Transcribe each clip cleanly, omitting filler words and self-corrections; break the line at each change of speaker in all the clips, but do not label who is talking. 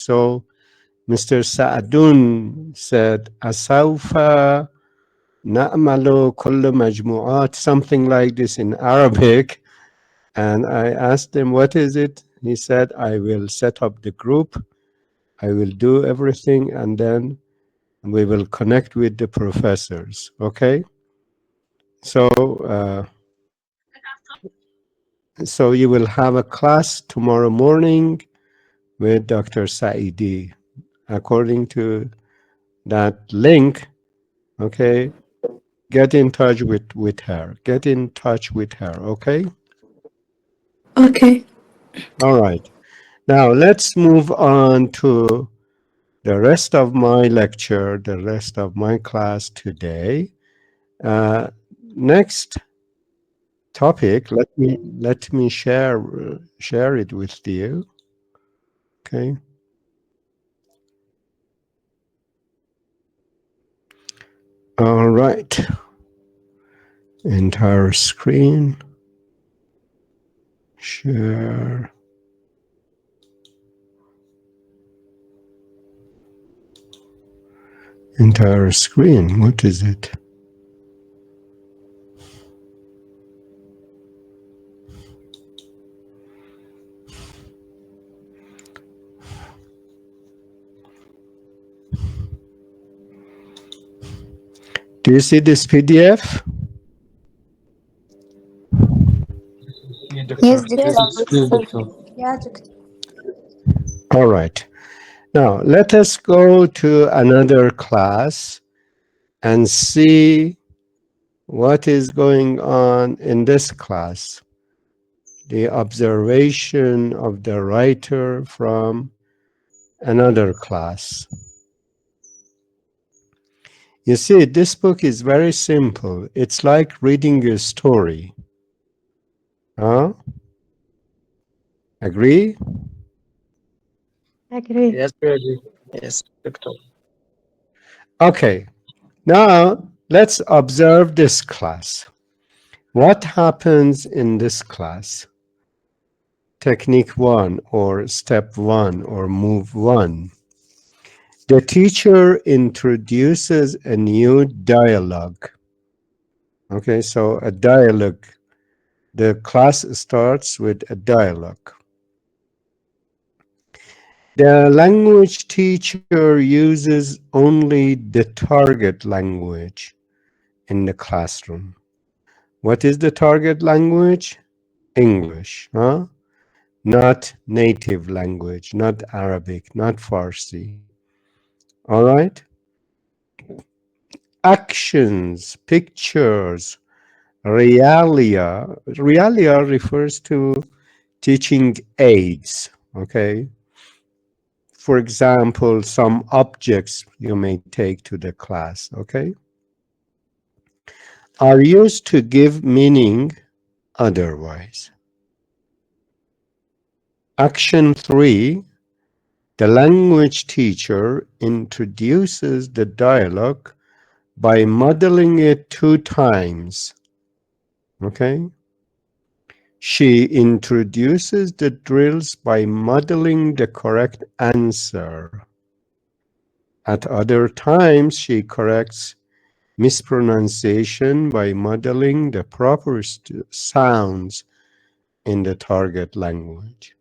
So Mr. Saadun said, "Asawfa na'malu kullu majmu'at," something like this in Arabic. And I asked him, "What is it?" He said, "I will set up the group. I will do everything, and then we will connect with the professors." Okay. So, so you will have a class tomorrow morning with Dr. Saidi according to that link. Okay. Get in touch with her. Get in touch with her. Okay.
Okay.
All right. Now let's move on to the rest of my lecture, the rest of my class today. Next topic, let me share it with you. Okay. All right. Entire screen. Share. Entire screen. What is it? Do you see this PDF?
Yes, Doctor.
Yes, doctor.
Yeah, Doctor.
All right. Now let us go to another class and see what is going on in this class. The observation of the writer from another class. You see, this book is very simple. It's like reading a story. Huh? Agree?
Agree.
Yes, really. Yes, doctor.
Okay. Now, let's observe this class. What happens in this class? Technique 1 or step 1 or move 1. The teacher introduces a new dialogue. Okay, so a dialogue. The class starts with a dialogue. The language teacher uses only the target language in the classroom. What is the target language? English, huh? Not native language, not Arabic, not Farsi. All right? Actions, pictures, realia. Realia refers to teaching aids, okay? For example, some objects you may take to the class, okay? Are used to give meaning otherwise. Action 3, the language teacher introduces the dialogue by modeling it 2 times, okay? She introduces the drills by modeling the correct answer. At other times, she corrects mispronunciation by modeling the proper sounds in the target language.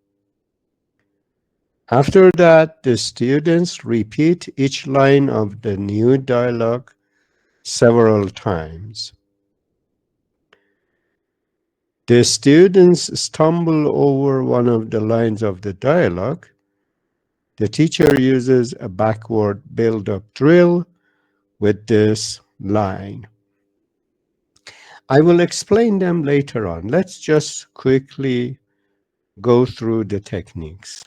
After that, the students repeat each line of the new dialogue several times. The students stumble over one of the lines of the dialogue. The teacher uses a backward build-up drill with this line. I will explain them later on. Let's just quickly go through the techniques.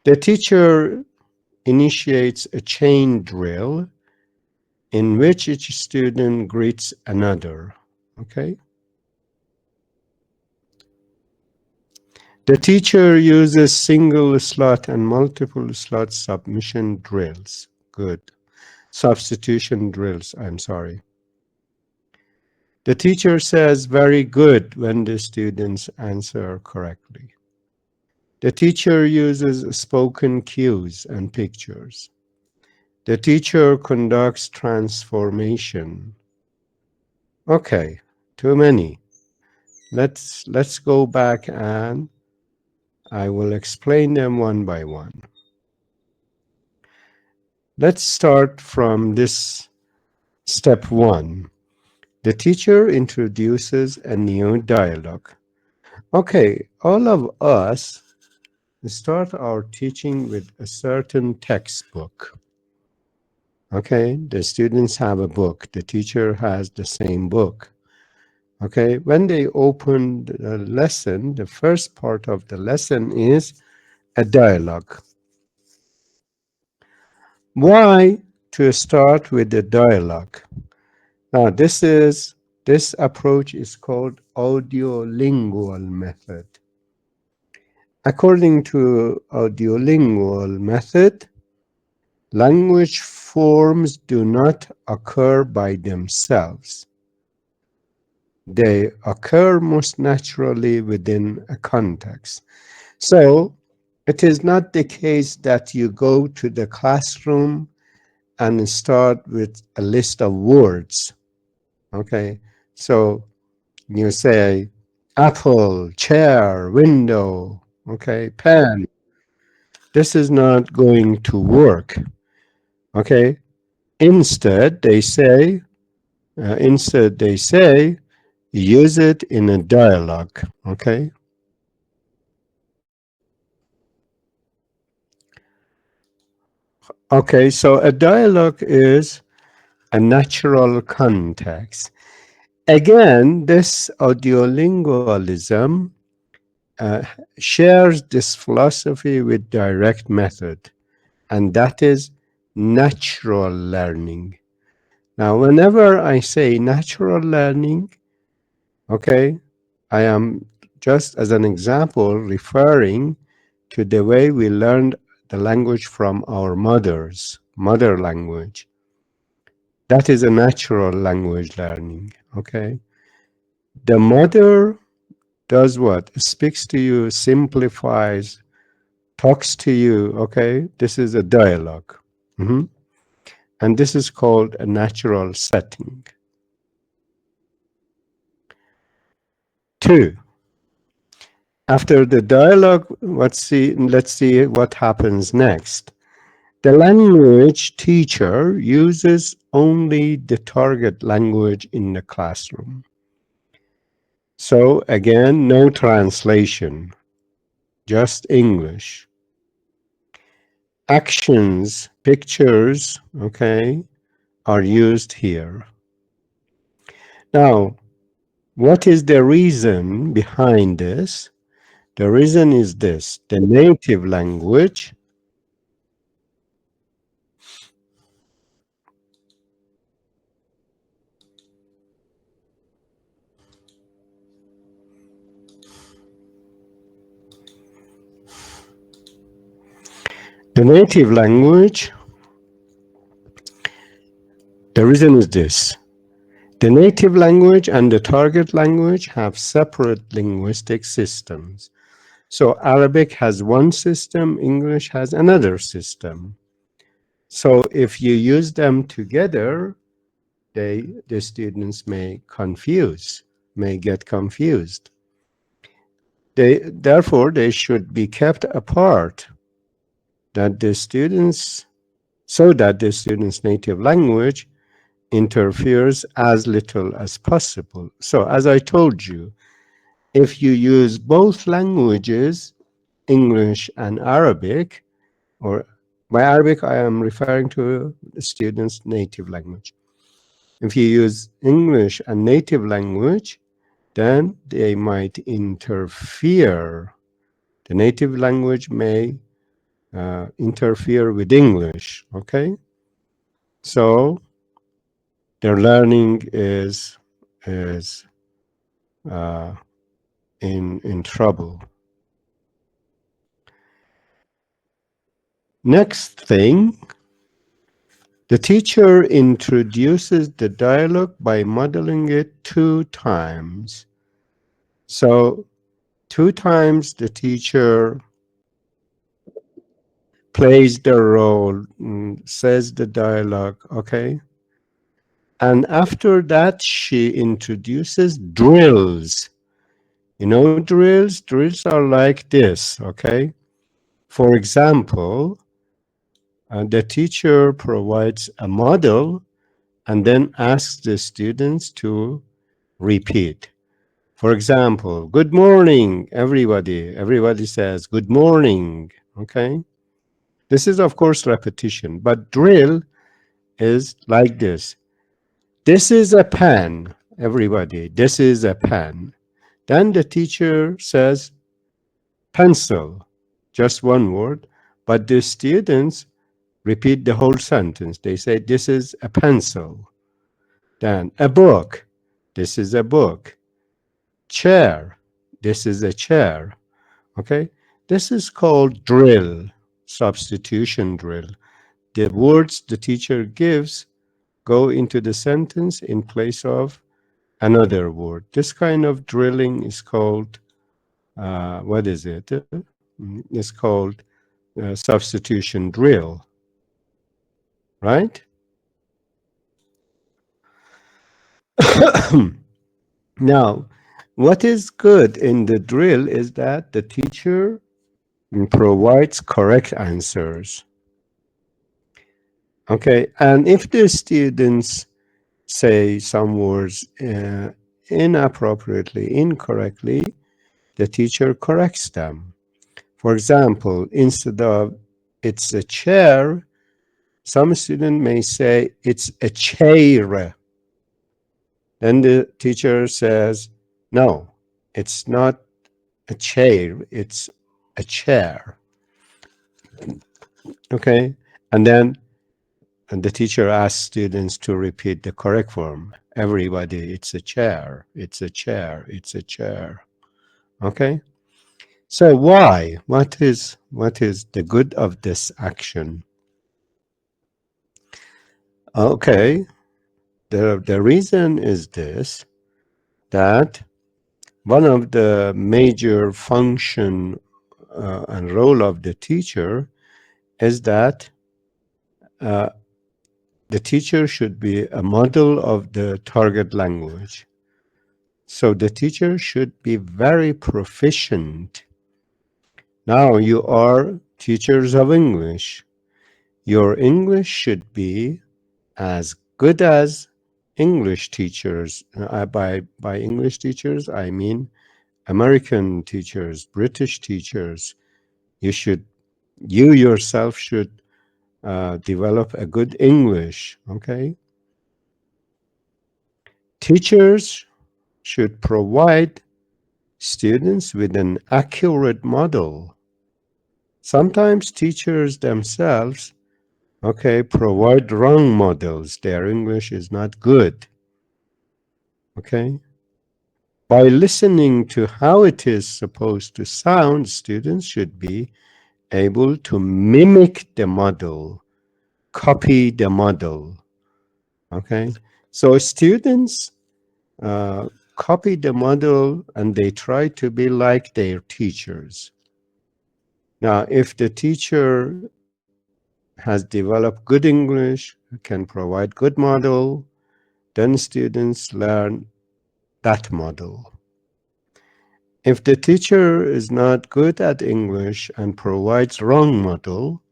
The teacher initiates a chain drill in which each student greets another. Okay? The teacher uses single slot and multiple slot submission drills. Good. Substitution drills, I'm sorry. The teacher says very good when the students answer correctly. The teacher uses spoken cues and pictures. The teacher conducts transformation. Okay, too many. Let's go back and I will explain them one by one. Let's start from this step one. The teacher introduces a new dialogue. Okay, all of us start our teaching with a certain textbook. Okay, the students have a book, the teacher has the same book. Okay, when they open the lesson, the first part of the lesson is a dialogue. Why to start with the dialogue? Now, this approach is called audio-lingual method. According to audio-lingual method, language forms do not occur by themselves. They occur most naturally within a context. So, it is not the case that you go to the classroom and start with a list of words. Okay, so you say apple, chair, window, okay, pen. This is not going to work. Okay, instead they say use it in a dialogue. Okay. Okay, so a dialogue is a natural context. Again, this audiolingualism shares this philosophy with direct method, and that is natural learning. Now, whenever I say natural learning, okay, I am just as an example referring to the way we learned the language from our mother language. That is a natural language learning, okay? The mother does what? Speaks to you, simplifies, talks to you, okay? This is a dialogue. Mhm. And this is called a natural setting. Two, after the dialogue, let's see what happens next. The language teacher uses only the target language in the classroom. So again, no translation, just English. Actions, pictures, okay, are used here. Now, what is the reason behind this? The reason is this: the native language the native language, the reason is this: the native language and the target language have separate linguistic systems. So Arabic has one system, English has another system. So if you use them together, the students may get confused. Therefore, they should be kept apart that the students, so that the students' native language interferes as little as possible. So as I told you, if you use both languages, English and Arabic, or by Arabic, I am referring to the student's native language. If you use English and native language, then they might interfere. The native language may interfere with English, okay? So their learning is uh, in trouble. Next thing, the teacher introduces the dialogue by modeling it 2 times. So 2 times the teacher plays the role, says the dialogue, okay? And after that, she introduces drills. You know drills? Drills are like this, okay? For example, the teacher provides a model and then asks the students to repeat. For example, good morning, everybody. Everybody says good morning, okay? This is, of course, repetition, but drill is like this. This is a pen, everybody. This is a pen. Then the teacher says pencil, just one word, but the students repeat the whole sentence. They say, this is a pencil. Then a book. This is a book. Chair. This is a chair. Okay? This is called drill, substitution drill. The words the teacher gives go into the sentence in place of another word. This kind of drilling is called, what is it? It's called substitution drill, right? Now, what is good in the drill is that the teacher provides correct answers. Okay, and if the students say some words inappropriately, incorrectly, the teacher corrects them. For example, instead of it's a chair, some student may say it's a chair. Then the teacher says, no, it's not a chair, it's a chair. Okay, and then the teacher asks students to repeat the correct form. Everybody, it's a chair, it's a chair, it's a chair. Okay, so why? What is the good of this action? Okay, the reason is this, that one of the major function and role of the teacher is that uh, the teacher should be a model of the target language. So the teacher should be very proficient. Now you are teachers of English. Your English should be as good as English teachers. By English teachers, I mean American teachers, British teachers. You yourself should develop a good English, okay? Teachers should provide students with an accurate model. Sometimes teachers themselves, okay, provide wrong models. Their English is not good, okay? By listening to how it is supposed to sound, students should be able to mimic the model, copy the model, okay? So students copy the model and they try to be like their teachers. Now, if the teacher has developed good English, can provide good model, then students learn that model. If the teacher is not good at English and provides wrong model,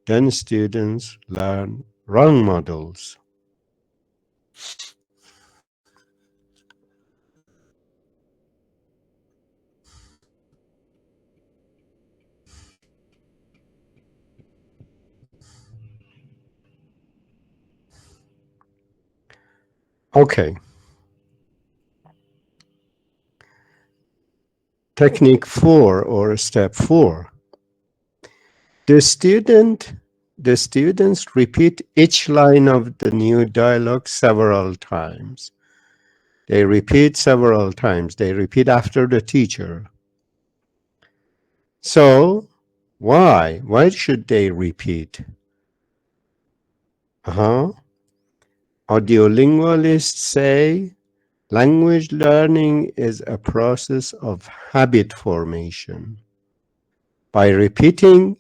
then students learn wrong models. Okay. Technique 4 or step 4. The students repeat each line of the new dialogue several times. They repeat several times. They repeat after the teacher. So, why? Why should they repeat? Audiolingualists say language learning is a process of habit formation. By repeating,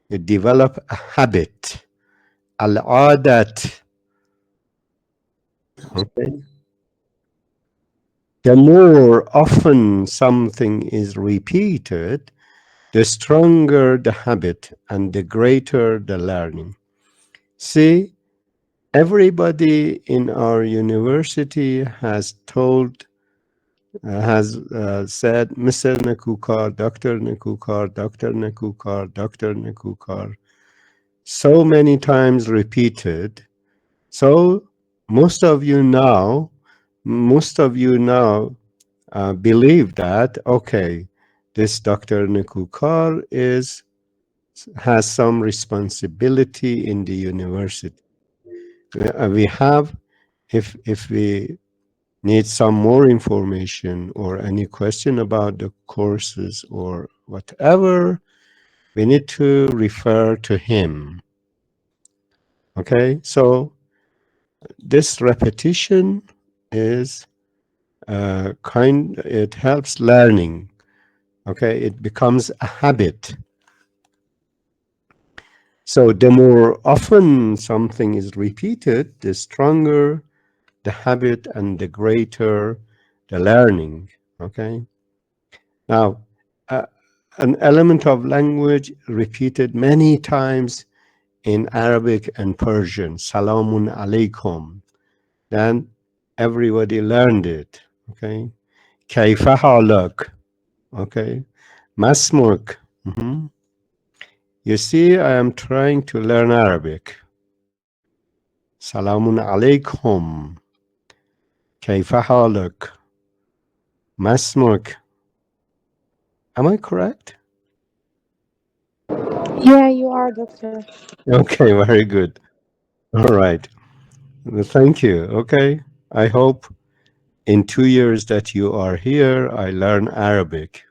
you develop a habit. Al-adat. Okay. The more often something is repeated, the stronger the habit and the greater the learning. See, everybody in our university has said, Mr. Nakukar, Dr. Nakukar, Dr. Nakukar, Dr. Nakukar, so many times repeated. So most of you now believe that, okay, this Dr. Nakukar has some responsibility in the university. We have, if we need some more information or any question about the courses or whatever, we need to refer to him. Okay, so this repetition is it helps learning. Okay, it becomes a habit. So the more often something is repeated, the stronger the habit and the greater the learning. Okay. Now, uh, an element of language repeated many times in Arabic and Persian, Salamun alaikum. Then everybody learned it. Okay. Kaifa halak. Okay. Masmuk. Mhm. You see, I am trying to learn Arabic. Salamun alaikum. Kaifa halak. Masmuk. Am I correct?
Yeah, you are, doctor.
Okay, very good. All right. Thank you. Okay. I hope in 2 years that you are here, I learn Arabic.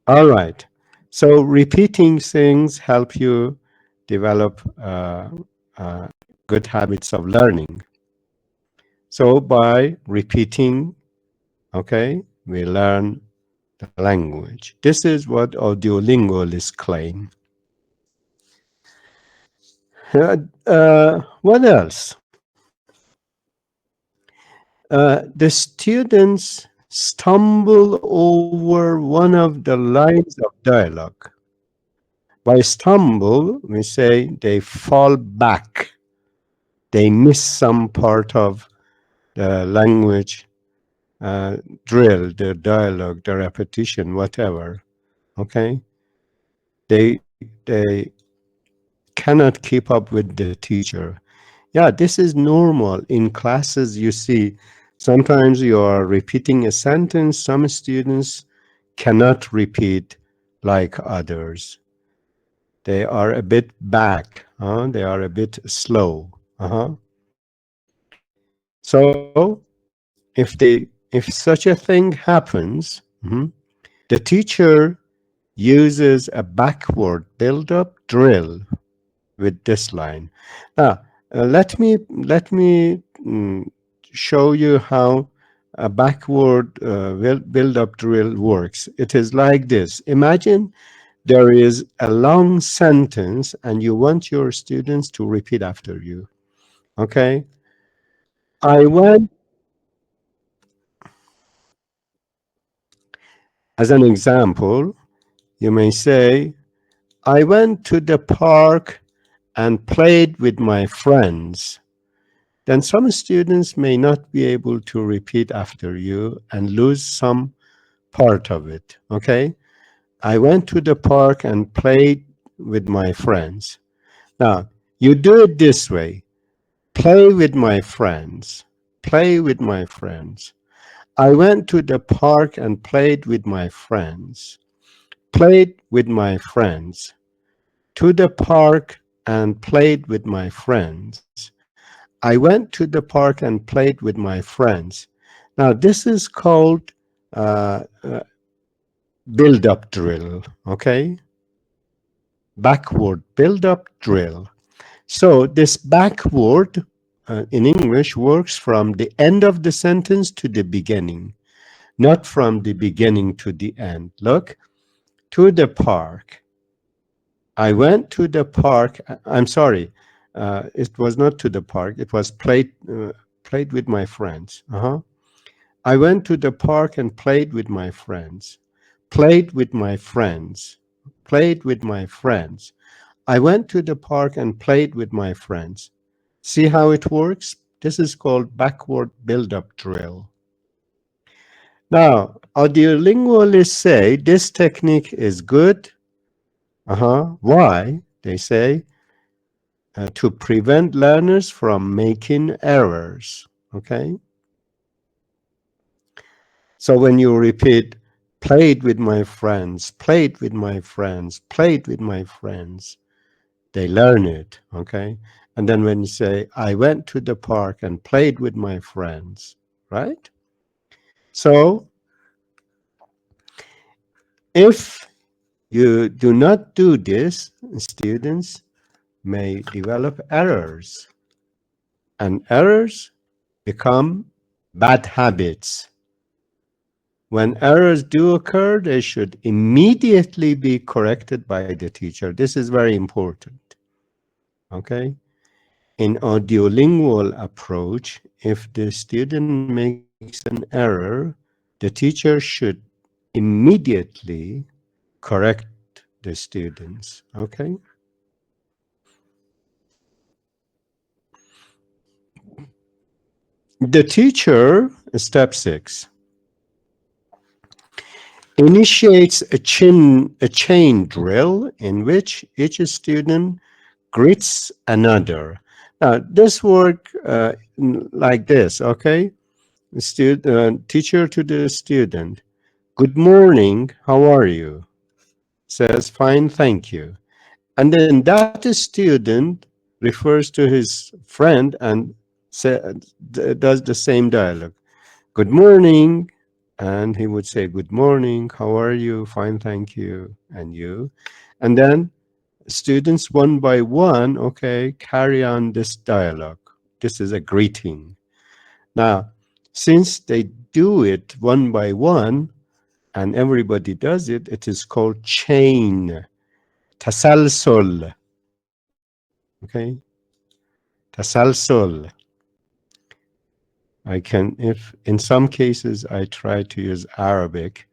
All right. So repeating things help you develop uh, good habits of learning. So by repeating, okay, we learn the language. This is what audiolingualists claim. What else? The students stumble over one of the lines of dialogue. By stumble, we say they fall back. They miss some part of the language drill, the dialogue, the repetition, whatever. Okay, they cannot keep up with the teacher. Yeah, this is normal in classes. You see, sometimes you are repeating a sentence. Some students cannot repeat like others. They are a bit back. They are a bit slow. So if such a thing happens, the teacher uses a backward build-up drill with this line. Now, let me show you how a backward build-up drill works. It is like this. Imagine there is a long sentence and you want your students to repeat after you. Okay? I went, as an example, you may say, I went to the park and played with my friends. Then some students may not be able to repeat after you and lose some part of it. Okay? I went to the park and played with my friends. Now, you do it this way. Play with my friends. Play with my friends. I went to the park and played with my friends. Played with my friends. To the park and played with my friends. I went to the park and played with my friends. Now, this is called uh, uh, build up drill, okay? Backward build up drill. So, this backward in English works from the end of the sentence to the beginning, not from the beginning to the end. Look, to the park. I went to the park. I'm sorry. It was not to the park. It was played with my friends. I went to the park and played with my friends. Played with my friends. Played with my friends. I went to the park and played with my friends. See how it works? This is called backward build-up drill. Now, audiolingualists say this technique is good. Why? They say to prevent learners from making errors. Okay. So when you repeat, played with my friends, played with my friends, played with my friends, they learn it. Okay. And then when you say, I went to the park and played with my friends, right? So if you do not do this, students may develop errors, and errors become bad habits. When errors do occur, they should immediately be corrected by the teacher. This is very important. Okay? In audiolingual approach, if the student makes an error, the teacher should immediately correct the students. Okay? The teacher, step 6, initiates a chain drill in which each student greets another. Now, this work like this, okay? Teacher to the student, good morning, how are you? Says, fine, thank you. And then that student refers to his friend and does the same dialogue. Good morning. And he would say, good morning, how are you? Fine, thank you. And you? And then students one by one, okay, carry on this dialogue. This is a greeting. Now, since they do it one by one and everybody does it, it is called chain, tasalsul, okay, tasalsul. I can, if in some cases I try to use Arabic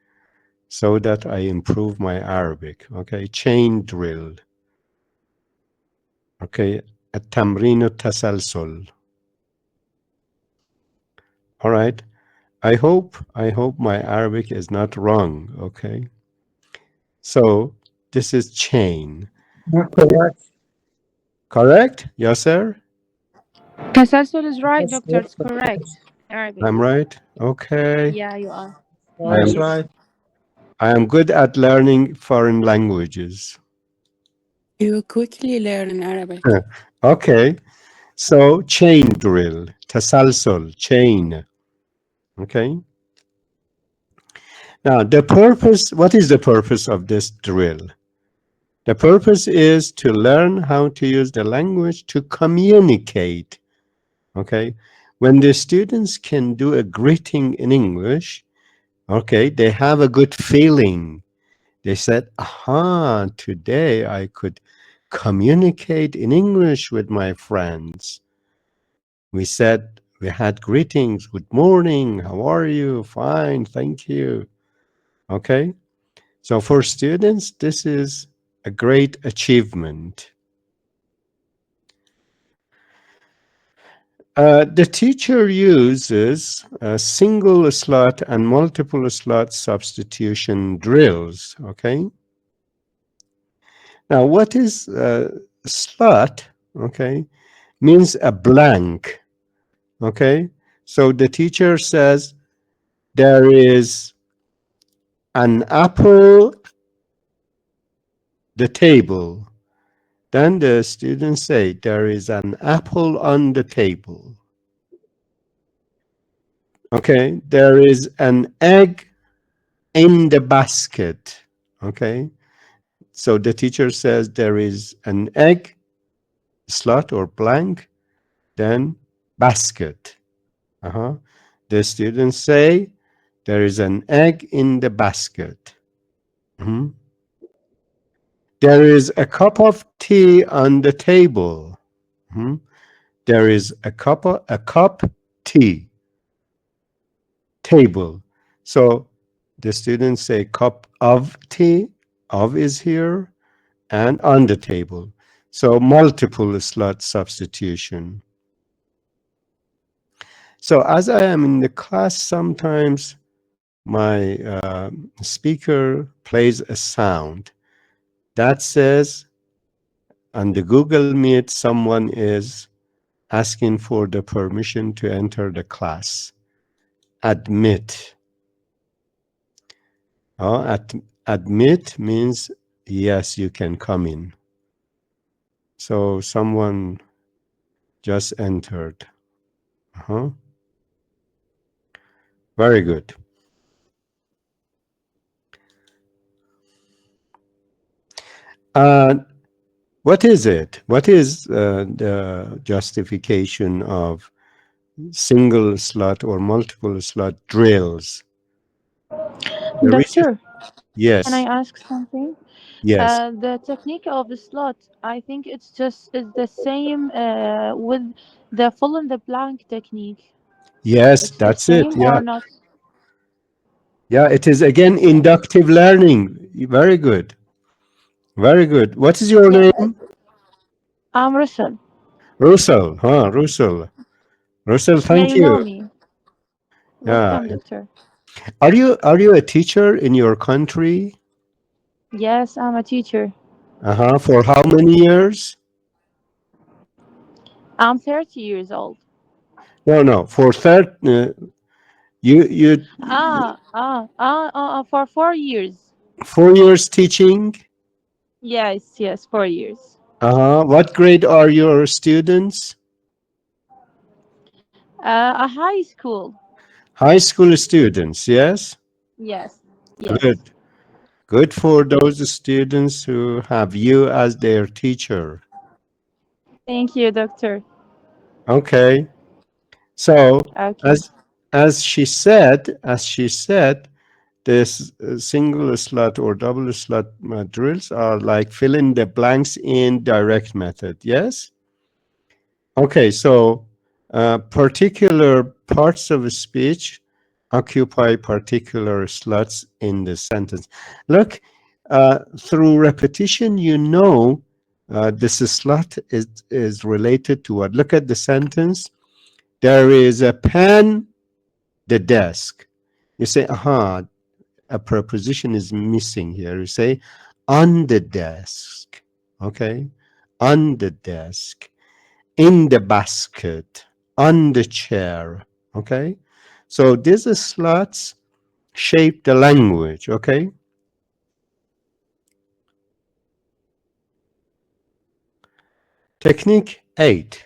so that I improve my Arabic, okay, chain drill, okay, التمرين التسلسل. All right. I hope my Arabic is not wrong. Okay. So this is chain.
Correct.
Correct? Yes, sir?
Tasalsul is right,
Yes,
doctor.
yes,
It's correct. Arabic.
I'm right? Okay.
Yeah, you are.
I
right,
am
right.
I am good at learning foreign languages.
You quickly learn Arabic.
Okay. So chain drill, tasalsul, chain. Okay. Now the purpose, what is the purpose of this drill? The purpose is to learn how to use the language to communicate. Okay. When the students can do a greeting in English, okay, they have a good feeling. They said, aha, today I could communicate in English with my friends. We said, we had greetings, good morning, how are you? Fine, thank you. Okay. So for students, this is a great achievement. The teacher uses single slot and multiple slot substitution drills, okay? Now, what is slot, okay, means a blank, okay? So the teacher says, there is an apple, the table. Then the students say, there is an apple on the table. Okay, there is an egg in the basket. Okay, so the teacher says there is an egg, slot or blank, then basket. The students say there is an egg in the basket. There is a cup of tea on the table. Hmm? There is a cup tea table. So the students say cup of tea, of is here, and on the table. So multiple slot substitution. So as I am in the class, sometimes my speaker plays a sound that says on the Google Meet, someone is asking for the permission to enter the class. Admit. Admit means yes, you can come in. So someone just entered. Uh-huh. Very good. Uh, what is it? What is the justification of single slot or multiple slot drills? The reason,
Doctor, can I
yes,
ask something?
yes,
The technique of the slot, I think it's just is the same with the fill in the blank technique.
yes,
It's the
that's it.
same
Yeah,
or not?
yeah, it is again inductive learning. Very good. Very good. What is your
Yeah,
name?
I'm Russell.
Russell, huh? Russell. Russell,
Yeah,
thank
you know
you.
me.
Yeah.
Welcome, doctor.
Are you a teacher in your country?
Yes, I'm a teacher.
Uh-huh. For how many years?
I'm 30 years old.
No, no. For third, you
For 4 years.
4 years teaching.
Yes, yes, 4 years.
Uh-huh. What grade are your students?
A high school.
High school students, yes?
Yes, yes.
Good. Good for those students who have you as their teacher.
Thank you, doctor.
Okay. So
Okay.
as she said, this single slot or double slot drills are like fill in the blanks in direct method. Yes. Okay. So particular parts of speech occupy particular slots in the sentence. Look, through repetition, this slot is related to what? Look at the sentence. There is a pen, the desk. You say, aha, a preposition is missing here. You say, on the desk. Okay? On the desk. In the basket. On the chair. Okay? So these slots shape the language. Okay? Technique 8.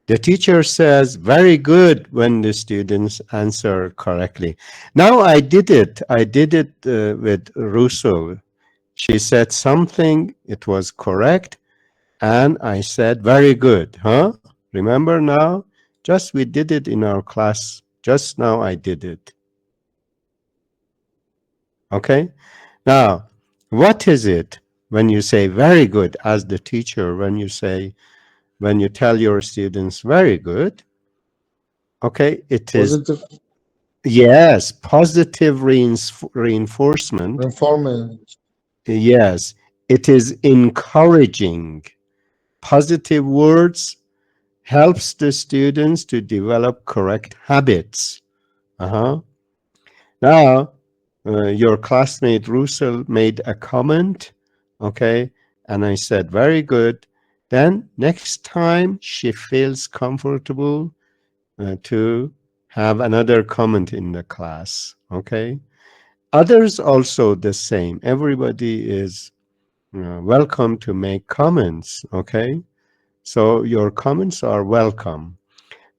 The teacher says, very good when the students answer correctly. Now I did it. I did it with Russo. She said something, it was correct, and I said, very good, huh? Remember now? Just we did it in our class. Just now I did it. Okay? Now, what is it when you say very good as the teacher, when you tell your students very good? Okay, it is,
Positive
yes, positive reinforcement.
reinforcement.
Yes, it is encouraging. Positive words helps the students to develop correct habits. Uh-huh. Now, your classmate Russell made a comment, okay, and I said, very good. Then next time she feels comfortable to have another comment in the class, okay? Others also the same. Everybody is welcome to make comments, okay? So your comments are welcome.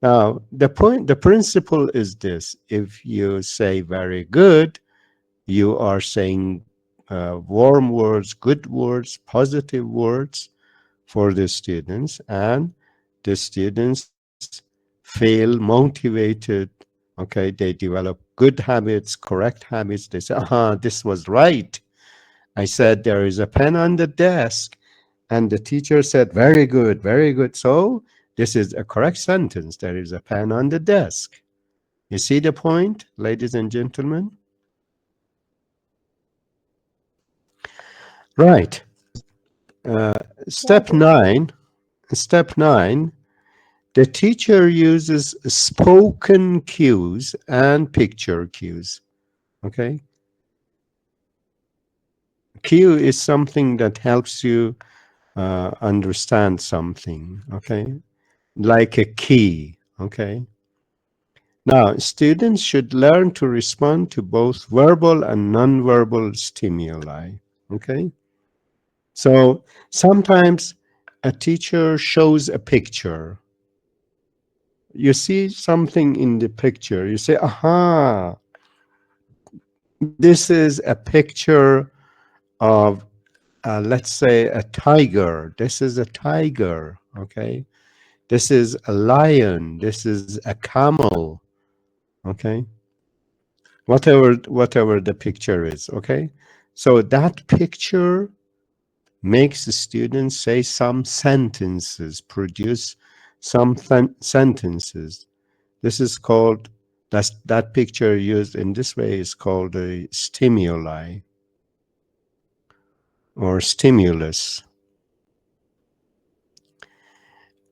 Now, the principle is this. If you say very good, you are saying warm words, good words, positive words for the students, and the students feel motivated. Okay, they develop good habits, correct habits, they say, this was right. I said, there is a pen on the desk. And the teacher said, very good, very good. So this is a correct sentence. There is a pen on the desk. You see the point, ladies and gentlemen? Right. Step nine. Step nine. The teacher uses spoken cues and picture cues. Okay. Cue is something that helps you understand something. Okay. Like a key. Okay. Now, students should learn to respond to both verbal and nonverbal stimuli. Okay. So sometimes a teacher shows a picture. You see something in the picture. You say, aha, this is a picture of, let's say, a tiger. This is a tiger. Okay. This is a lion. This is a camel. Okay. Whatever the picture is. Okay. So that picture makes the student say some sentences, produce some sentences. This is called, that picture used in this way is called a stimuli or stimulus.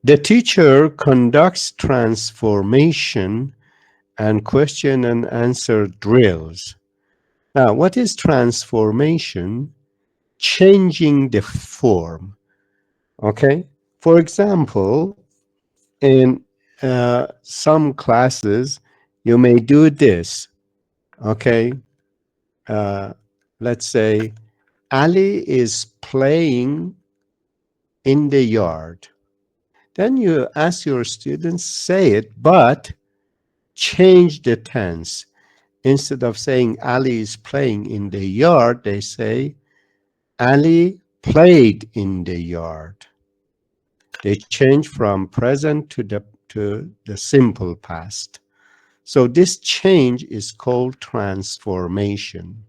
The teacher conducts transformation and question and answer drills. Now, what is transformation? Changing the form. Okay. For example, in some classes, you may do this. Okay. Let's say Ali is playing in the yard. Then you ask your students, say it, but change the tense. Instead of saying Ali is playing in the yard, they say Ali played in the yard. They change from present to the simple past. So this change is called transformation,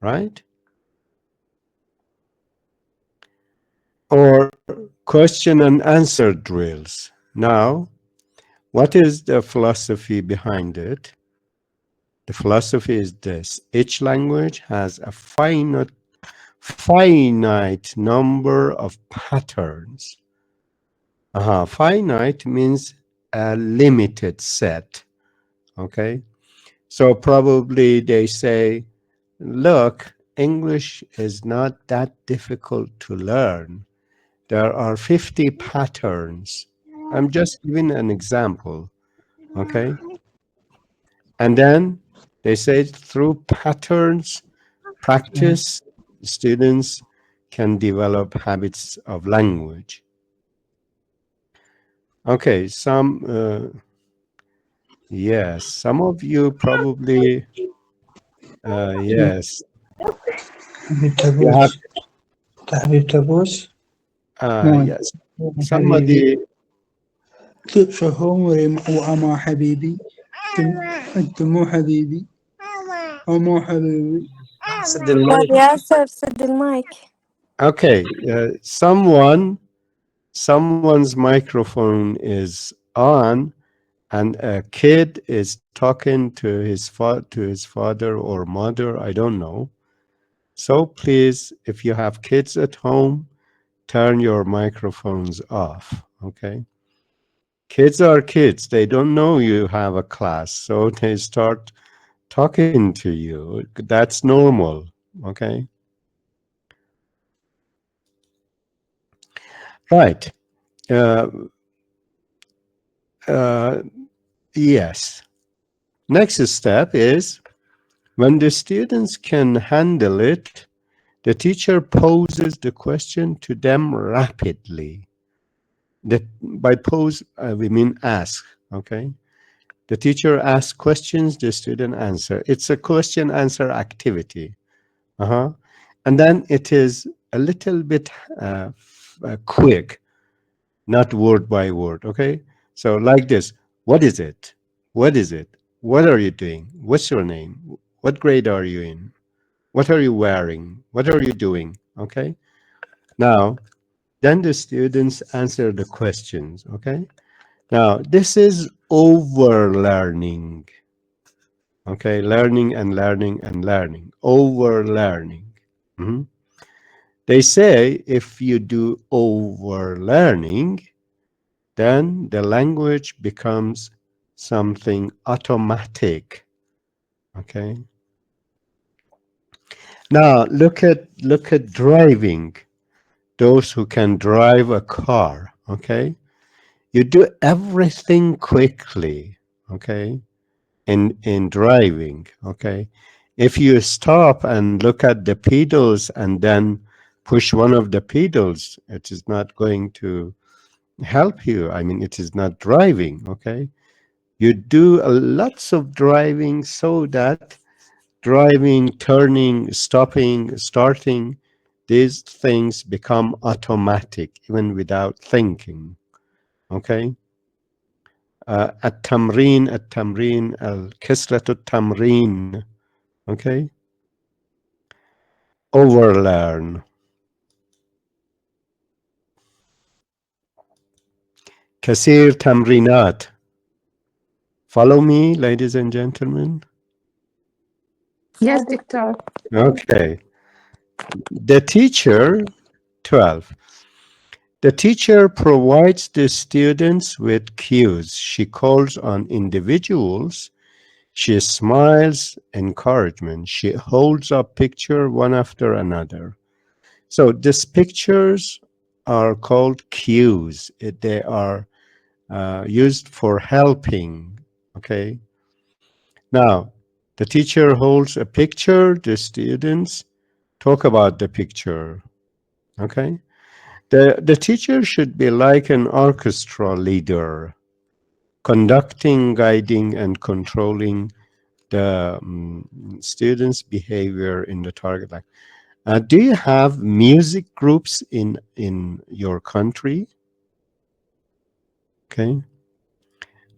right? Or question and answer drills. Now, what is the philosophy behind it? The philosophy is this: each language has a finite number of patterns. Finite means a limited set. Okay. So probably they say, look, English is not that difficult to learn. There are 50 patterns. I'm just giving an example. Okay. And then they say through patterns, practice, students can develop habits of language. Okay, yes, some of you probably, yes,
حبيب
you have,
تبوس حبيب تبوس مون
yes,
حبيبي
somebody,
شهور وأما حبيبي أنت مو حبيبي ومو حبيبي
سد
طب
المايك.
ياسر سد المايك.
okay, someone's microphone is on and a kid is talking to his father or mother, I don't know. So please, if you have kids at home, turn your microphones off, okay? Kids are kids. They don't know you have a class, so they start talking to you. That's normal, okay? Right. Uh, yes. Next step is when the students can handle it, the teacher poses the question to them rapidly. By pose, we mean ask, okay? The teacher asks questions, the student answer. It's a question answer activity. And then it is a little bit quick, not word by word, okay? So like this, what is it? What is it? What are you doing? What's your name? What grade are you in? What are you wearing? What are you doing? Okay. Now, then the students answer the questions. Okay. Now, this is over learning. Okay. Learning and learning and learning. Over learning. Mhm. They say if you do over learning, then the language becomes something automatic. Okay. Now look at driving. Those who can drive a car. Okay. You do everything quickly. Okay. In driving. Okay. If you stop and look at the pedals and then push one of the pedals, it is not going to help you. I mean, it is not driving. Okay. You do lots of driving so that driving, turning, stopping, starting, these things become automatic even without thinking. Okay. التمرين كسرة التمرين. Okay. Overlearn. كثير تمرينات. Follow me, ladies and gentlemen.
Yes, Dictor.
Okay. The teacher, 12. The teacher provides the students with cues. She calls on individuals. She smiles encouragement. She holds up picture one after another. So these pictures are called cues. They are used for helping. Okay. Now, the teacher holds a picture. The students talk about the picture. Okay. The teacher should be like an orchestra leader, conducting, guiding, and controlling the students' behavior in the target line. Do you have music groups in your country? Okay.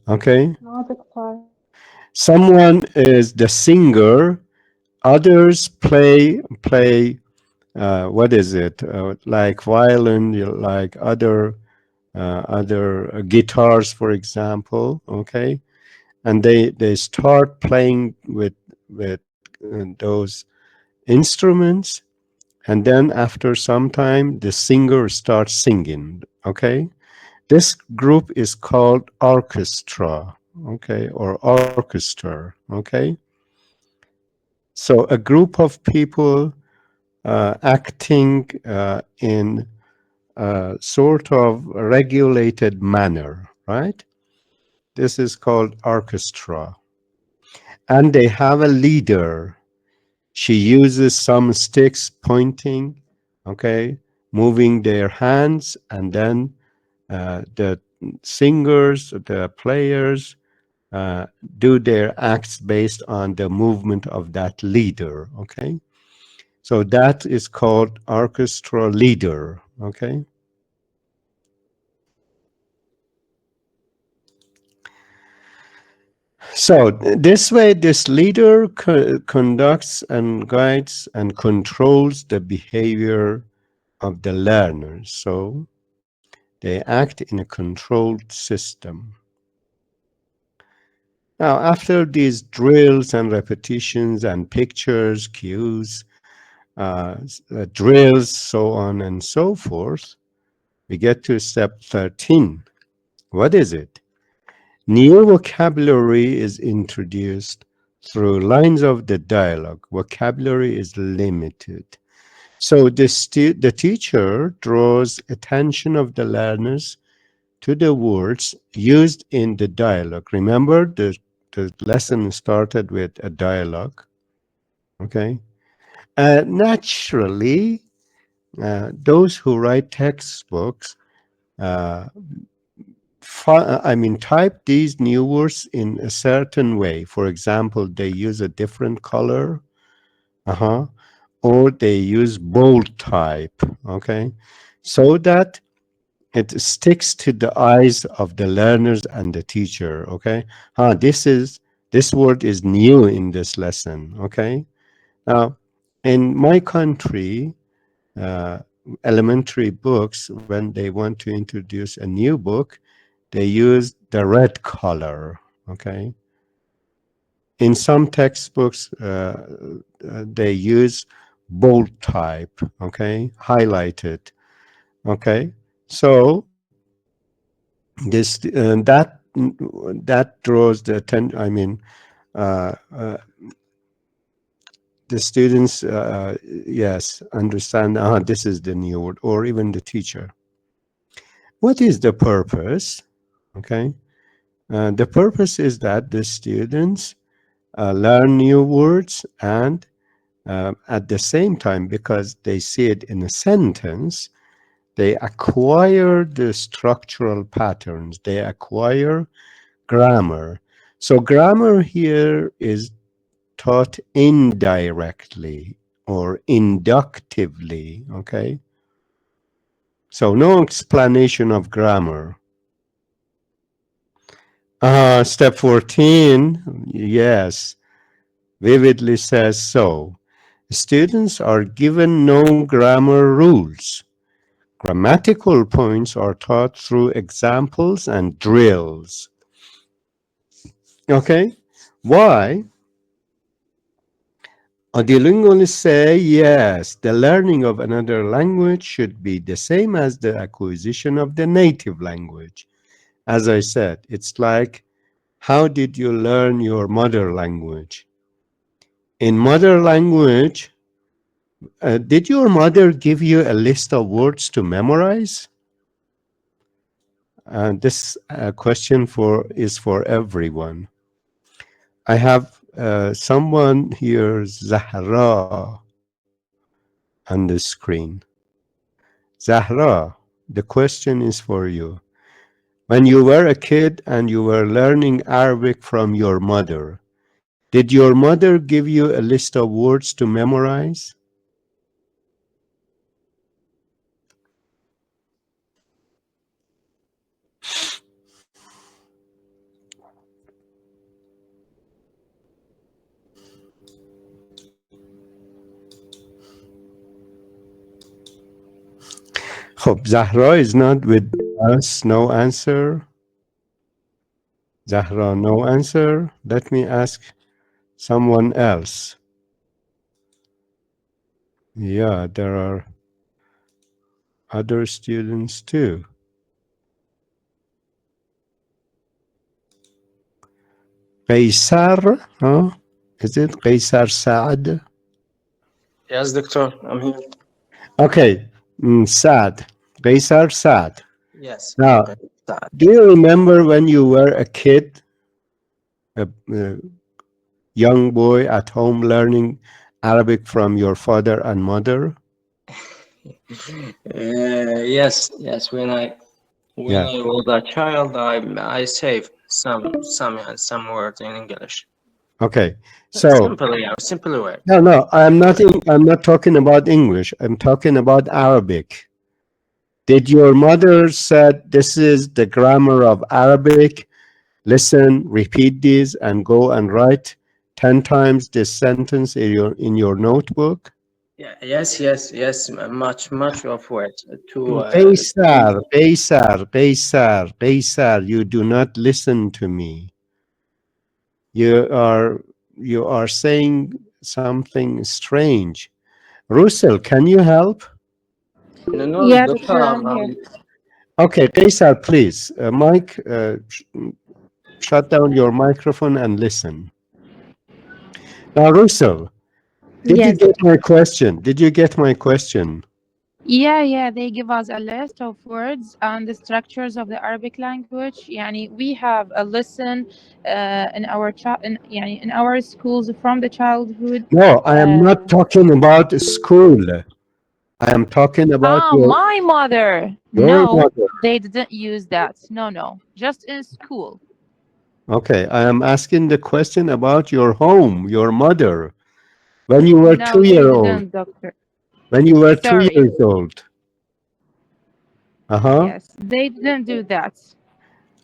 Okay.
No, Doctor.
Someone is the singer. Others play. What is it? Like violin, like other guitars, for example. Okay, and they start playing with those instruments, and then after some time the singer starts singing. Okay, this group is called orchestra. Okay, or orchestra. Okay, so a group of people acting in a sort of regulated manner, right? This is called orchestra. And they have a leader. She uses some sticks pointing, okay, moving their hands, and then the singers, the players, uh, do their acts based on the movement of that leader, okay? So that is called orchestra leader, okay? So this way, this leader conducts and guides and controls the behavior of the learners. So they act in a controlled system. Now, after these drills and repetitions and pictures, cues, drills, so on and so forth, we get to step 13. What is it? New vocabulary is introduced through lines of the dialogue. Vocabulary is limited. So the teacher draws attention of the learners to the words used in the dialogue. Remember, the lesson started with a dialogue. Okay. Naturally, those who write textbooks uh, type these new words in a certain way. For example, they use a different color, or they use bold type, okay, so that it sticks to the eyes of the learners and the teacher, okay. This This word is new in this lesson, okay? Now, in my country, uh, elementary books, when they want to introduce a new book, they use the red color, okay? In some textbooks, they use bold type, okay? Highlighted, okay? So this that draws the attention. I mean, uh, uh, the students, yes, understand. This is the new word, or even the teacher. What is the purpose? Okay, the purpose is that the students learn new words, and at the same time, because they see it in a sentence, they acquire the structural patterns. They acquire grammar. So grammar here is taught indirectly or inductively, okay? So no explanation of grammar. Step 14, yes, vividly says so. Students are given no grammar rules. Grammatical points are taught through examples and drills. Okay? Why? The linguists say yes, the learning of another language should be the same as the acquisition of the native language. As I said, it's like, how did you learn your mother language? In mother language, did your mother give you a list of words to memorize? This question is for everyone. I have someone here, Zahra, on the screen. Zahra, the question is for you. When you were a kid and you were learning Arabic from your mother, did your mother give you a list of words to memorize? Hope Zahra is not with us. No answer. Zahra, no answer. Let me ask someone else. Yeah, there are other students too. Qaisar, huh? Is it Qaisar Saad?
Yes, doctor, I'm here.
Okay, Saad. Qaisar Saad.
Yes.
Now,
Okay. Start.
do you remember when you were a kid, a young boy at home learning Arabic from your father and mother?
Yes, yes. When
Yeah.
I was a child, I saved some words in English.
Okay. So
Simple way.
no, I'm not talking about English. I'm talking about Arabic. Did your mother said this is the grammar of Arabic? Listen, repeat these, and go and write 10 times this sentence in your notebook.
Yeah. Yes. Much of words
Qaisar, Qaisar, Qaisar, Qaisar, you do not listen to me. You are you are saying something strange. Russell, can you help?
no,
Yeah,
doctor.
doctor, I'm here.
Okay, Qaisar, please. Mike, shut down your microphone and listen. Now, Russell, did you
Yes,
get
doctor.
my question? Did you get my question?
Yeah, they give us a list of words and the structures of the Arabic language. Yani, we have a lesson in our schools from the childhood.
No, I am
Uh,
not talking about school. I am talking about
my mother.
your
No,
mother.
they didn't use that. No, just in school.
Okay, I am asking the question about your home, your mother. When you were
No, they
2 year old.
didn't, doctor.
When you were two
Sorry.
years old. Uh-huh.
Yes, they didn't do that.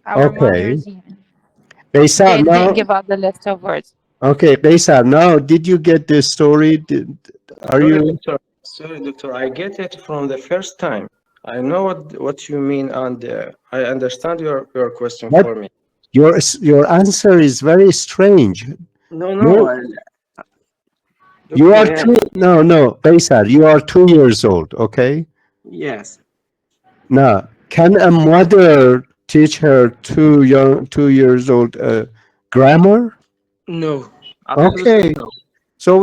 Our
Okay.
mothers, yeah.
Qaisar,
They
now,
didn't give out the list of words.
okay, Qaisar, now, did you get this story? Are
Sorry,
you?
doctor. Sorry, doctor. I get it from the first time. I know what you mean, and I understand your question
What?
for me.
Your answer is very strange.
No, no,
You you
doctor.
are
Yes,
two. No, Qaisar, you are 2 years old. Okay.
yes.
Now, can a mother teach her 2 years old grammar?
No, absolutely
Okay.
no.
So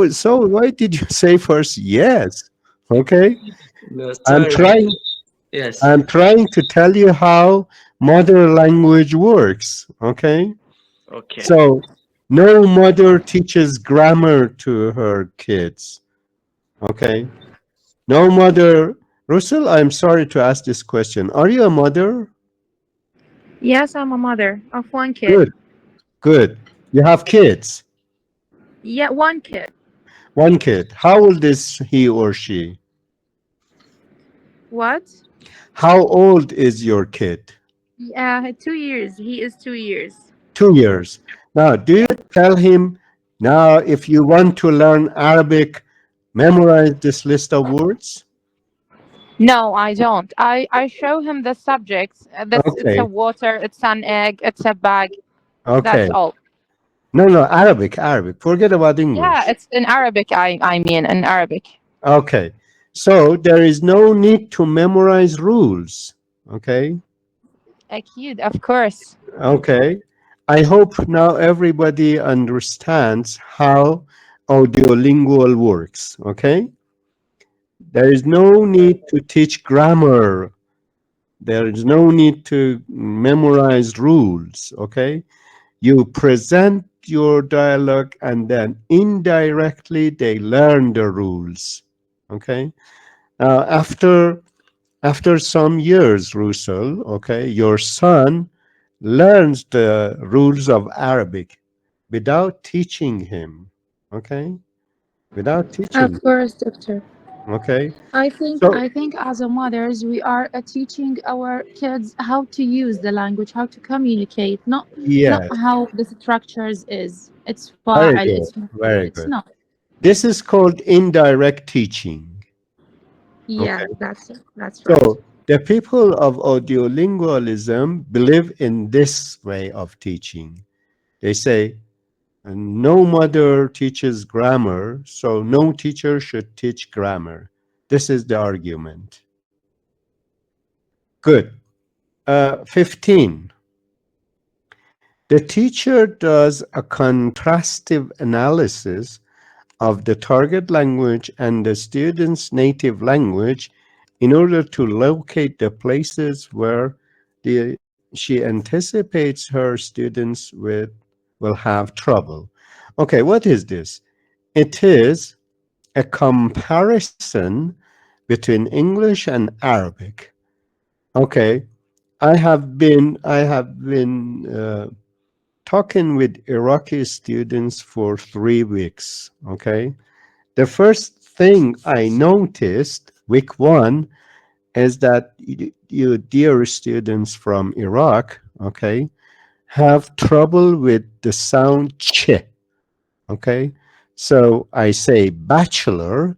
why did you say first yes? Okay.
No,
I'm
sorry,
trying
doctor. Yes.
I'm trying to tell you how mother language works. Okay.
Okay.
So no mother teaches grammar to her kids. Okay. No mother. Russell, I'm sorry to ask this question. Are you a mother?
Yes, I'm a mother of one kid.
Good. Good. You have kids.
Yeah, one kid.
One kid. How old is he or she?
What?
How old is your kid?
2 years. He is 2 years.
2 years. Now, do you
Yeah.
tell him now if you want to learn Arabic, memorize this list of words?
No, I don't. I show him the subjects. That's it's a
Okay.
water. It's an egg. It's a bag. That's
Okay.
all.
No, Arabic. Forget about
Yeah,
English.
it's in Arabic. I mean in Arabic.
Okay. So there is no need to memorize rules. Okay.
Akid, of course.
Okay. I hope now everybody understands how audiolingual works. Okay. There is no need to teach grammar. There is no need to memorize rules. Okay. You present your dialogue and then indirectly they learn the rules. Okay. After some years, Russell, okay, your son learns the rules of Arabic without teaching him. Okay, without teaching.
Of course, doctor.
Okay,
I think
so
I think as a mothers we are teaching our kids how to use the language, how to communicate, not
yes,
how the structures is. It's
very
fa'al,
good,
it's maf'ul,
very
it's
good.
not.
This is called indirect teaching.
Yeah,
Okay,
that's right.
so the people of audiolingualism believe in this way of teaching. They say no mother teaches grammar, so no teacher should teach grammar. This is the argument. Good. 15. The teacher does a contrastive analysis of the target language and the student's native language in order to locate the places where she anticipates her students will have trouble. Okay, what is this? It is a comparison between English and Arabic. Okay, I have been talking with Iraqi students for 3 weeks. Okay, the first thing I noticed week one is that you dear students from Iraq, okay, have trouble with the sound ch. Okay, so I say bachelor,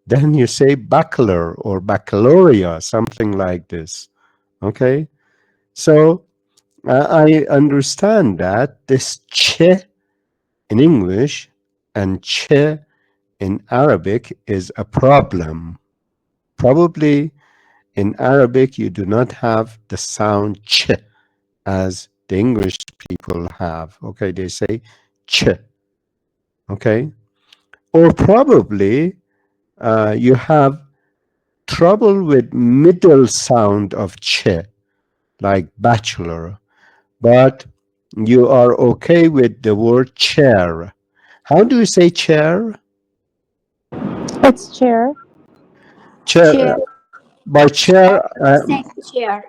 then you say bachelor or baccalaureate, something like this. Okay, so I understand that this ch in English and ch in Arabic is a problem. Probably in Arabic you do not have the sound ch as the English people have. Okay, they say ch. Okay, or probably you have trouble with middle sound of ch, like bachelor, but you are okay with the word chair. How do you say chair?
It's chair.
Chair.
Chair.
By chair,
Say chair.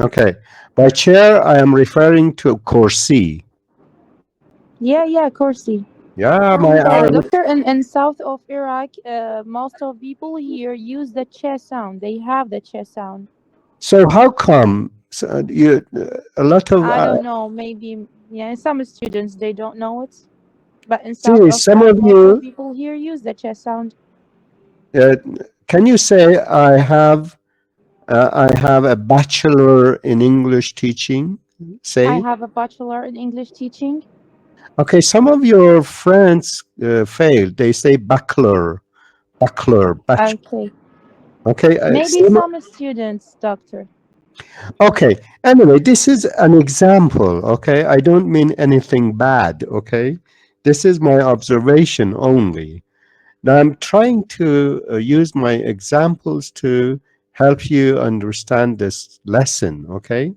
okay. By chair, I am referring to kursi.
Yeah, kursi.
Yeah, my Arabic.
Doctor, in south of Iraq, most of people here use the che sound. They have the che sound.
So how come a lot of
I don't know. Maybe Yeah, and some students they don't know it, but in
See,
South
some
Africa,
of
most of
you,
people here use the ch sound.
uh, can you say I have a bachelor in English teaching?
I
Say,
have a bachelor in English teaching.
okay. Some of your friends failed. They say bachelor, bachelor, bachelor.
Okay,
Okay,
maybe some students, doctor.
okay. Anyway, this is an example. Okay, I don't mean anything bad. Okay, this is my observation only. Now I'm trying to use my examples to help you understand this lesson. Okay,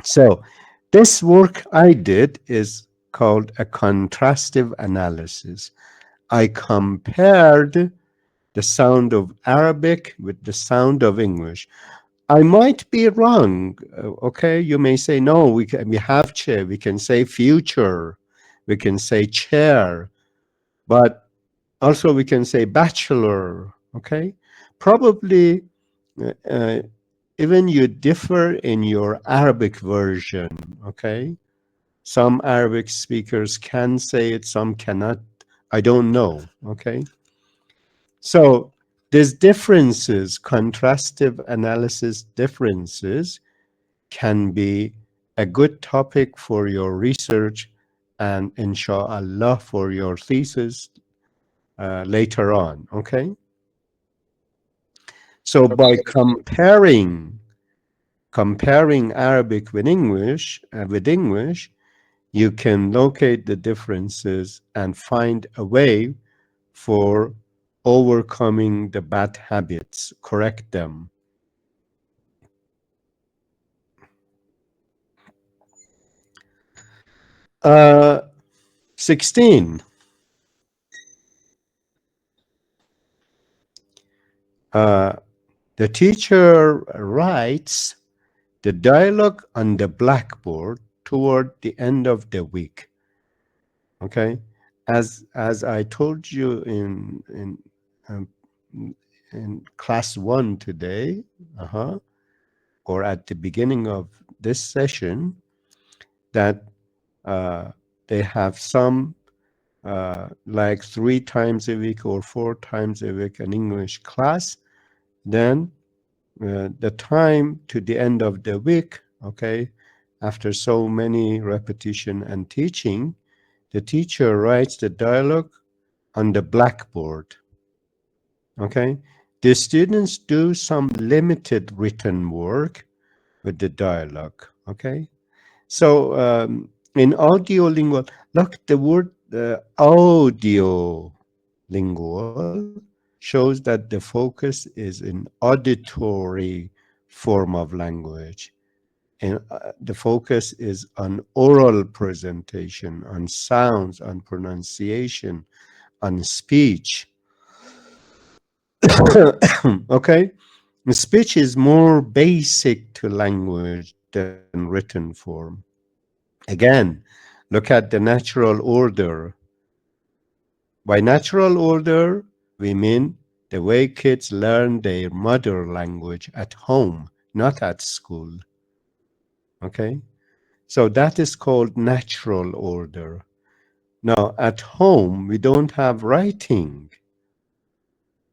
so this work I did is called a contrastive analysis. I compared the sound of Arabic with the sound of English. I might be wrong. Okay, you may say no. We have chair. We can say future. We can say chair, but also we can say bachelor. Okay, probably uh, uh, even you differ in your Arabic version. Okay, some Arabic speakers can say it, some cannot. I don't know. Okay, so these differences, contrastive analysis differences, can be a good topic for your research and inshallah for your thesis later on. Okay, so by
Okay.
comparing Arabic with English, you can locate the differences and find a way for overcoming the bad habits, correct them. 16. Uh, the teacher writes the dialogue on the blackboard toward the end of the week. Okay, as I told you um, in class 1 today, or at the beginning of this session, that uh, they have some like 3 times a week or 4 times a week an English class. Then the time to the end of the week, okay, after so many repetition and teaching, the teacher writes the dialogue on the blackboard. Okay, the students do some limited written work with the dialogue. Okay, so in audio lingual, look, the word audio lingual shows that the focus is in auditory form of language. And the focus is on oral presentation, on sounds, on pronunciation, on speech. Okay? Speech is more basic to language than written form. Again, look at the natural order. By natural order, we mean the way kids learn their mother language at home, not at school. Okay? So that is called natural order. Now, at home, we don't have writing.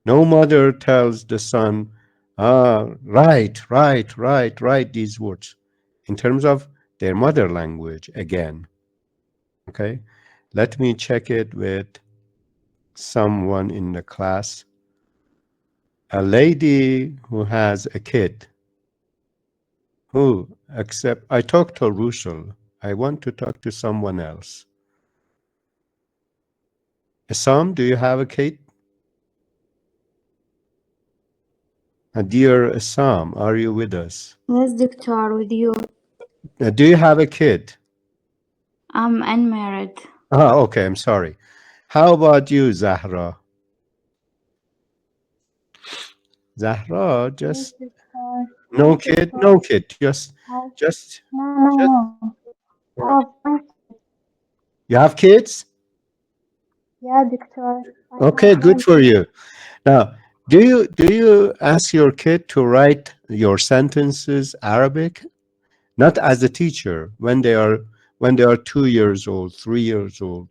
No mother tells the son, write these words in terms of their mother language again. Okay? Let me check it with someone in the class. A lady who has a kid who accept. I talked to Russell. I want to talk to someone else. Assam, do you have a kid? Dear Assam, are you with us?
Yes, doctor, with you.
Do you have a kid?
I'm unmarried.
Okay, I'm sorry. How about you, Zahra? Zahra,
Yes,
just
doctor.
no
Yes,
kid,
doctor.
no kid, just,
No, no,
just.
no. I have one.
You have kids?
Yeah, doctor. I have
Okay, good
one.
for you. Now, do you ask your kid to write your sentences Arabic? Not as a teacher, when they are when they are 2 years old, 3 years old,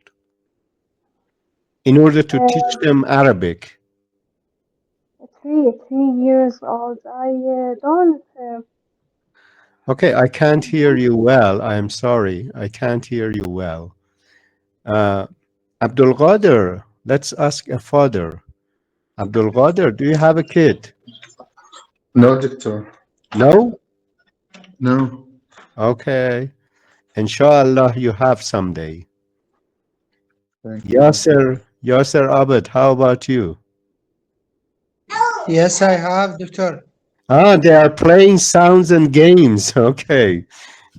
in order to teach them Arabic?
3 years old. I don't.
Okay, I can't hear you well. I'm sorry. I can't hear you well. Abdul Qadir, let's ask a father. Abdul Qadir, do you have a kid?
No, doctor.
No?
No.
Okay. Inshallah, you have someday.
Thank you.
Yasser Abed, how about you?
Yes, I have, doctor.
Ah, they are playing sounds and games. Okay.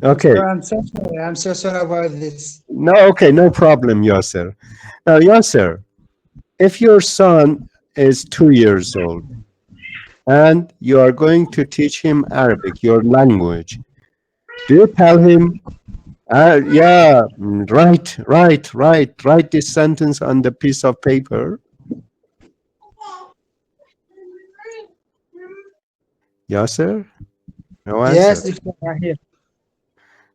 Okay.
Doctor, I'm so sorry. I'm so sorry about this.
No, okay, no problem, Yasser. Now, Yasser, if your son is 2 years old and you are going to teach him Arabic, your language, do you tell him, yeah, write this sentence on the piece of paper? Yasser? No
Yes,
answer.
doctor, I'm here.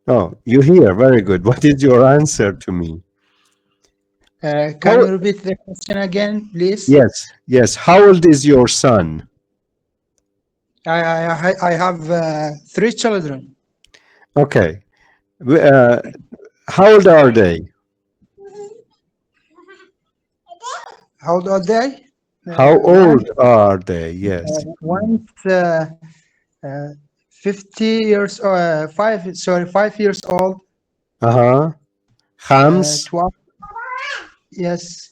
Oh, you hear. Very good. What is your answer to me?
Can you repeat the question again, please?
Yes. How old is your son?
I have 3 children.
Okay. How old are they?
How old are they?
How old are they? Yes.
One's 50 years, 5 years old.
Khams?
12. Yes,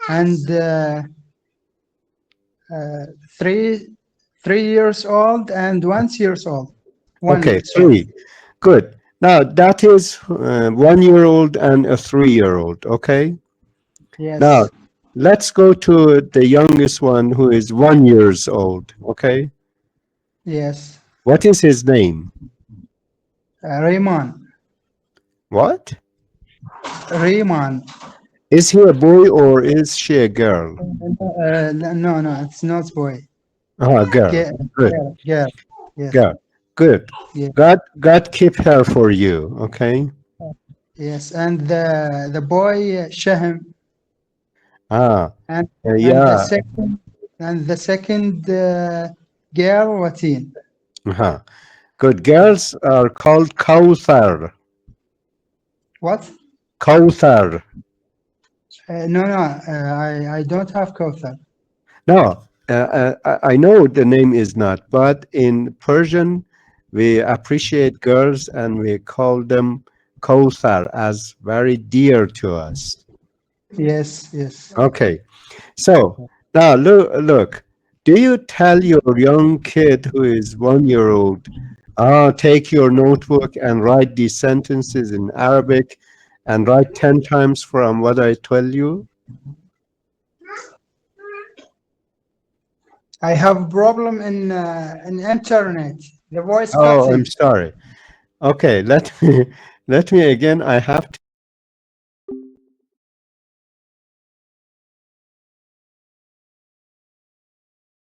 and 3 years old and 1 year old.
Okay, 3. Good. Now that is 1 year old and a 3 year old. Okay.
Yes.
Now let's go to the youngest one who is 1 years old. Okay.
Yes.
What is his name?
Rayman.
What?
Rayman.
Is he a boy or is she a girl?
No, it's not boy.
Girl. Good.
Girl. Yes.
Girl. Good.
Yeah.
God keep her for you. Okay.
Yes, and the boy Shahm. And
Yeah.
the second girl Watin.
Good. Girls are called Kawthar.
What?
Kawthar.
No, I don't have Kauthar.
No, I know the name is not, but in Persian, we appreciate girls and we call them Kawthar as very dear to us.
Yes.
Okay, so now look, do you tell your young kid who is 1 year old, take your notebook and write these sentences in Arabic and write 10 times from what I tell you?
I have a problem in internet. The voice
Oh, I'm
cutting.
sorry. Okay, let me again. I have